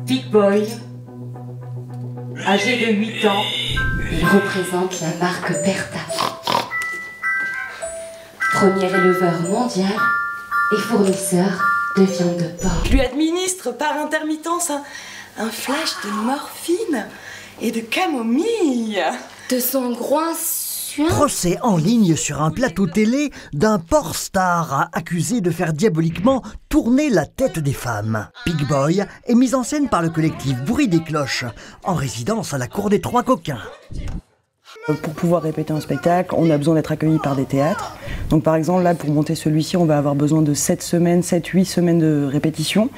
Big Boy, âgé de 8 ans, il représente la marque Bertha. Premier éleveur mondial et fournisseur de viande de porc. Je lui administre par intermittence un flash de morphine et de camomille. De son groin suin. Procès en ligne sur un plateau télé d'un porc star accusé de faire diaboliquement tourner la tête des femmes. Big Boy est mis en scène par le collectif Bruit des Cloches, en résidence à la Cour des Trois Coquins. Pour pouvoir répéter un spectacle, on a besoin d'être accueilli par des théâtres. Donc par exemple, là, pour monter celui-ci, on va avoir besoin de 7-8 semaines de répétition.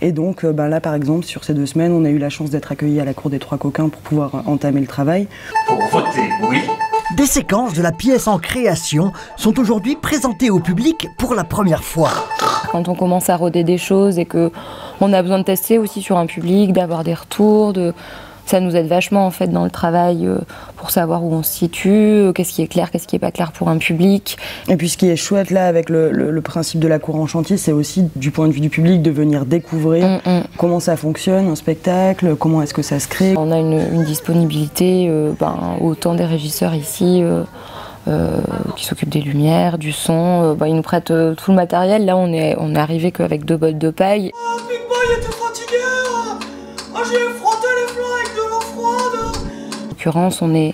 Et donc là, par exemple, sur ces 2 semaines, on a eu la chance d'être accueillis à la Cour des Trois Coquins pour pouvoir entamer le travail. Pour voter, oui. Des séquences de la pièce en création sont aujourd'hui présentées au public pour la première fois. Quand on commence à roder des choses et qu'on a besoin de tester aussi sur un public, d'avoir des retours, ça nous aide vachement en fait dans le travail pour savoir où on se situe, qu'est-ce qui est clair, qu'est-ce qui n'est pas clair pour un public. Et puis ce qui est chouette là avec le principe de la cour en chantier, c'est aussi du point de vue du public de venir découvrir comment ça fonctionne, un spectacle, comment est-ce que ça se crée. On a une disponibilité autant des régisseurs ici qui s'occupent des lumières, du son, ils nous prêtent tout le matériel. Là on est arrivé qu'avec 2 bottes de paille. Oh, Big Boy était fatigué. Oh, j'ai frotté les flancs avec de l'eau froide. En l'occurrence, on est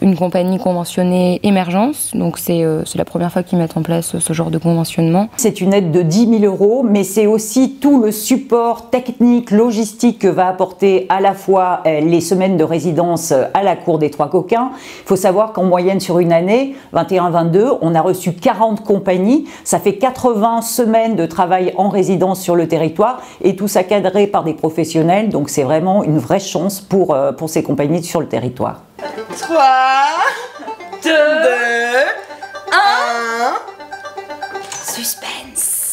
une compagnie conventionnée émergence, donc c'est la première fois qu'ils mettent en place ce genre de conventionnement. C'est une aide de 10 000 €, mais c'est aussi tout le support technique, logistique que va apporter à la fois les semaines de résidence à la Cour des Trois Coquins. Il faut savoir qu'en moyenne sur une année, 21-22, on a reçu 40 compagnies, ça fait 80 semaines de travail en résidence sur le territoire et tout ça cadré par des professionnels, donc c'est vraiment une vraie chance pour ces compagnies sur le territoire. 3, 2, 1. Suspense.